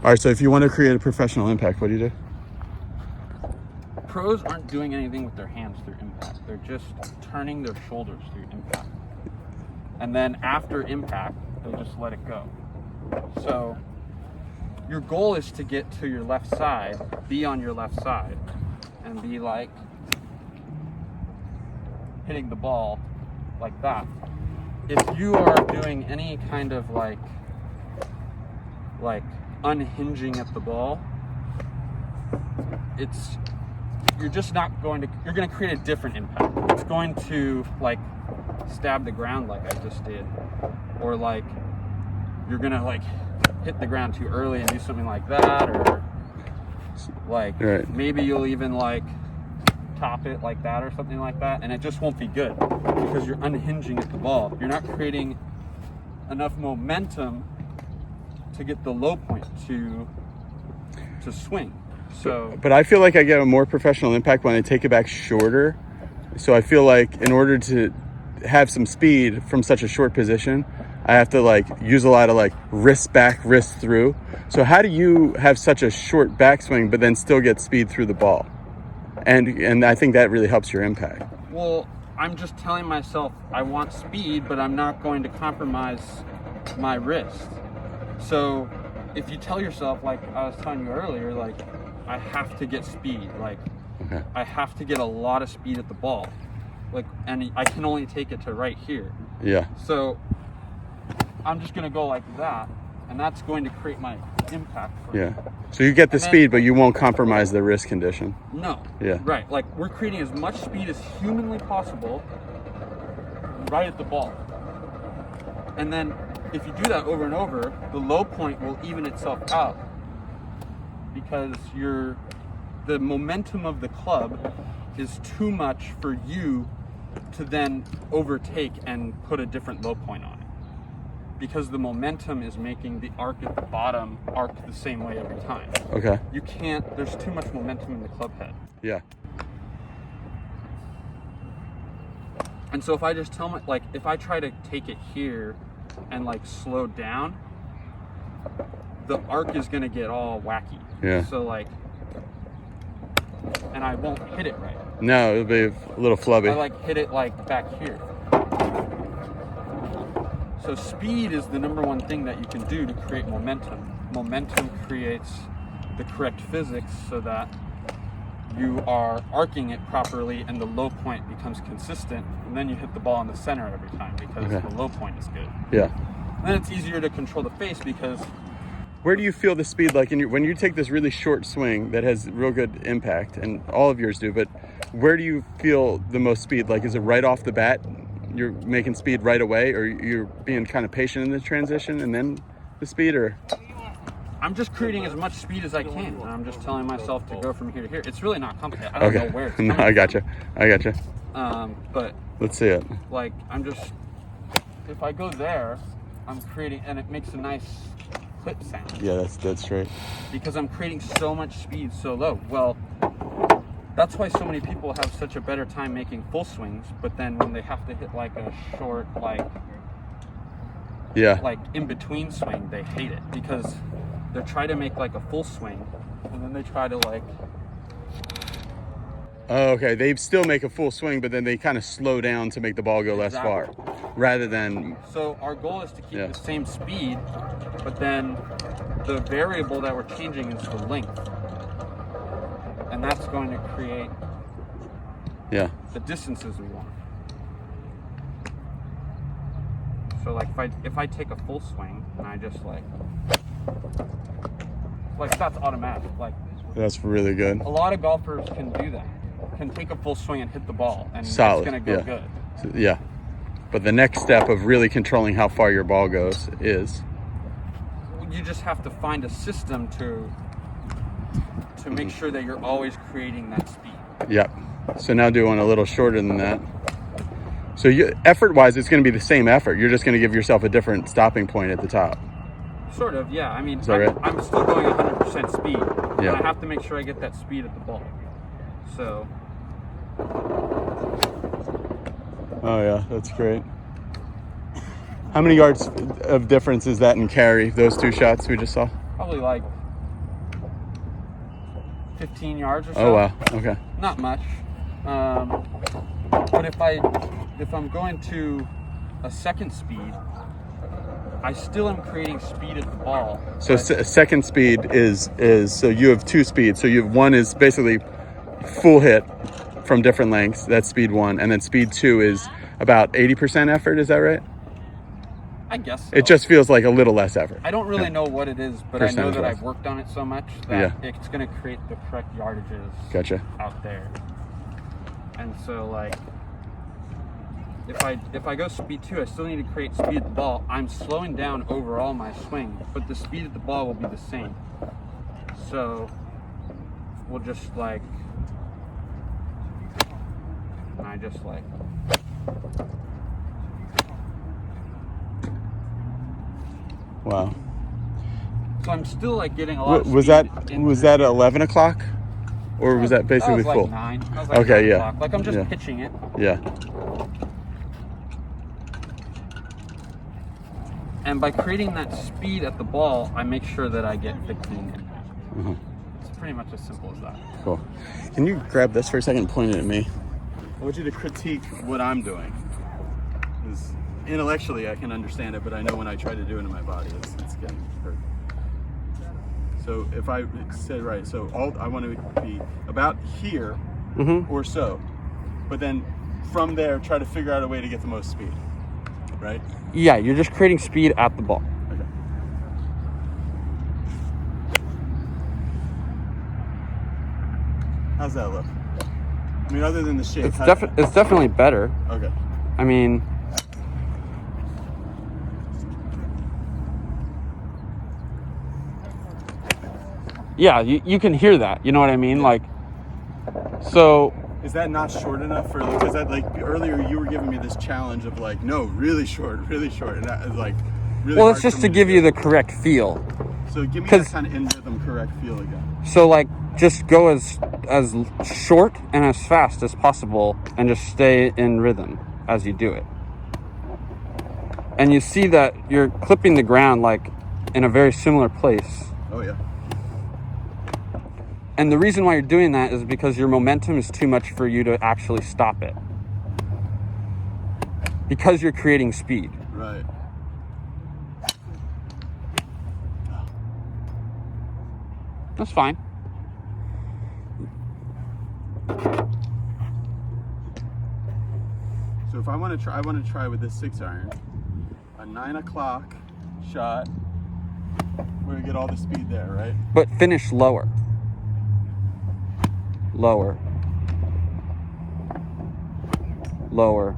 All right, so if you want to create a professional impact, what do you do? Pros aren't doing anything with their hands through impact. They're just turning their shoulders through impact. And then after impact, they just let it go. So your goal is to get to your left side, be on your left side, and be like hitting the ball like that. If you are doing any kind of like unhinging at the ball, you're just not going to, you're going to create a different impact. It's going to like stab the ground like I just did, or like you're going to like hit the ground too early and do something like that, or like maybe you'll even like top it like that or something like that, and it just won't be good because you're unhinging at the ball. You're not creating enough momentum to get the low point to swing. So, but I feel like I get a more professional impact when I take it back shorter. So I feel like in order to have some speed from such a short position, I have to like use a lot of like wrist back, wrist through. So how do you have such a short backswing but then still get speed through the ball? And I think that really helps your impact. Well, I'm just telling myself I want speed, but I'm not going to compromise my wrist. So if you tell yourself, like I was telling you earlier, like I have to get speed, like I have to get a lot of speed at the ball, like, and I can only take it to right here. Yeah. So I'm just gonna go like that, and that's going to create my impact for me. So you get the speed, but you won't compromise the wrist condition. No. Yeah. Right. Like we're creating as much speed as humanly possible right at the ball. And then if you do that over and over, the low point will even itself out because the momentum of the club is too much for you to then overtake and put a different low point on it. Because the momentum is making the arc at the bottom arc the same way every time. Okay. You can't, there's too much momentum in the club head. Yeah. And so if I just tell like, if I try to take it here and like slow down, the arc is gonna get all wacky. Yeah. So like, and I won't hit it right. No, it'll be a little flubby. I like hit it like back here. So speed is the number one thing that you can do to create momentum. Momentum creates the correct physics so that you are arcing it properly and the low point becomes consistent, and then you hit the ball in the center every time because the low point is good. Yeah. And then it's easier to control the face because... Where do you feel the speed like when you take this really short swing that has real good impact, and all of yours do, but where do you feel the most speed? Like, is it right off the bat? You're making speed right away, or you're being kind of patient in the transition and then the speed, or? I'm just creating as much speed as I can, and I'm just telling myself to go from here to here. It's really not complicated. I don't know where it's coming No, I gotcha. But let's see it. Like, I'm just, if I go there, I'm creating, and it makes a nice clip sound. Yeah, that's straight. Because I'm creating so much speed so low. Well, that's why so many people have such a better time making full swings, but then when they have to hit like a short, like in between swing, they hate it because they try to make like a full swing and then they try to like... Oh, okay. They still make a full swing, but then they kind of slow down to make the ball go less far, rather than... So our goal is to keep the same speed, but then the variable that we're changing is the length. And that's going to create the distances we want. So like if I take a full swing and I just like that's automatic. Like, that's really good. A lot of golfers can do that. Can take a full swing and hit the ball, and solid. It's gonna go good. Yeah. But the next step of really controlling how far your ball goes is, you just have to find a system to make sure that you're always creating that speed. Yep. So now do one a little shorter than that. So effort-wise, it's going to be the same effort. You're just going to give yourself a different stopping point at the top. Sort of, yeah. I mean, I'm still going 100% speed. Yeah. And I have to make sure I get that speed at the ball. So. Oh yeah, that's great. How many yards of difference is that in carry, those two shots we just saw? Probably like 15 yards or so. Oh wow. Okay. Not much. But if I'm going to a second speed, I still am creating speed at the ball. So second speed is so you have two speeds. So you have one is basically full hit from different lengths. That's speed one, and then speed two is about 80% effort. Is that right? I guess so. It just feels like a little less effort. I don't really know what it is, but I know that I've worked on it so much that it's going to create the correct yardages out there. And so, like, if I go speed two, I still need to create speed at the ball. I'm slowing down overall my swing, but the speed at the ball will be the same. So we'll just like, I just like. Wow. So I'm still like getting a lot of was speed. Was that 11 o'clock? Or was that basically like full? 9. That was like okay, 9 yeah. o'clock. Like I'm just pitching it. Yeah. And by creating that speed at the ball, I make sure that I get the clean impact. It's pretty much as simple as that. Cool. Can you grab this for a second and point it at me? I want you to critique what I'm doing. Because intellectually I can understand it, but I know when I try to do it in my body, it's getting hurt. So if I said right, so I want to be about here or so, but then from there try to figure out a way to get the most speed, right? Yeah, you're just creating speed at the ball. Okay. How's that look? I mean, other than the shape, it's definitely better. Okay. I mean, yeah, you can hear that. You know what I mean? Like, so. Is that not short enough for, because that, like, earlier you were giving me this challenge of like, no, really short, and that is like really well, it's just to give you the correct feel. So give me that kind of in rhythm correct feel again. So like, just go as short and as fast as possible and just stay in rhythm as you do it. And you see that you're clipping the ground like in a very similar place. Oh yeah. And the reason why you're doing that is because your momentum is too much for you to actually stop it. Because you're creating speed. Right. That's fine. So if I want to try with this 6-iron, a 9 o'clock shot. We're gonna get all the speed there, right? But finish lower. Lower. Lower.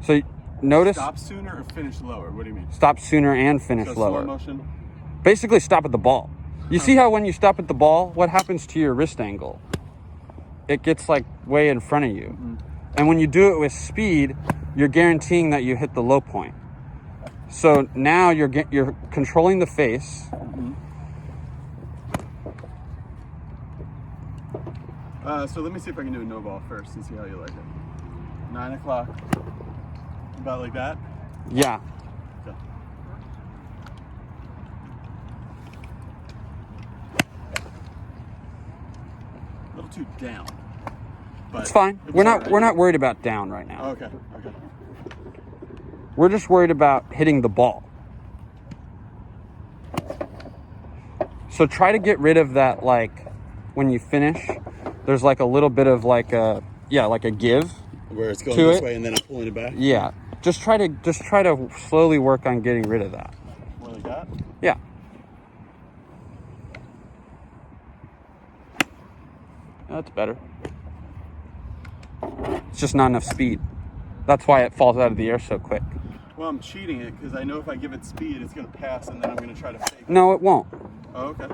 So notice. Stop sooner or finish lower? What do you mean? Stop sooner and finish so lower. Slow motion. Basically, stop at the ball. You see how when you stop at the ball, what happens to your wrist angle? It gets like way in front of you. And when you do it with speed, you're guaranteeing that you hit the low point. So now you're controlling the face. So let me see if I can do a no ball first and see how you like it. 9 o'clock. About like that? Yeah. Okay. A little too down. But it's fine. We're not worried about down right now. Okay. Okay. We're just worried about hitting the ball. So try to get rid of that, like, when you finish, there's like a little bit of like a give. Where it's going to this it. way and then I'm pulling it back? Yeah. Just try to slowly work on getting rid of that. More like that? Yeah. That's better. It's just not enough speed. That's why it falls out of the air so quick. Well, I'm cheating it because I know if I give it speed, it's going to pass and then I'm going to try to fake it. No, it won't. Oh, okay.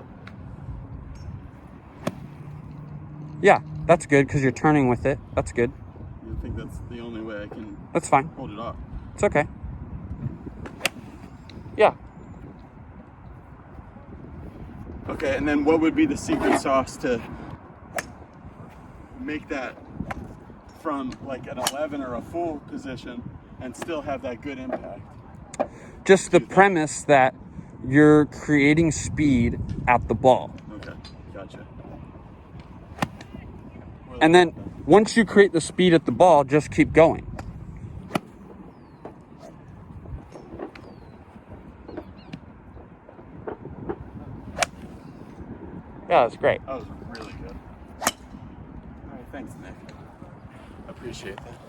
Yeah, that's good because you're turning with it. That's good. I think that's the only way I can That's fine. hold it off. It's okay. Yeah. Okay, and then what would be the secret sauce to make that from like an 11 or a full position and still have that good impact? Just the premise that you're creating speed at the ball. Okay, gotcha. And then once you create the speed at the ball, just keep going. Yeah, that's great. That was really good. All right, thanks, Nick. Appreciate that.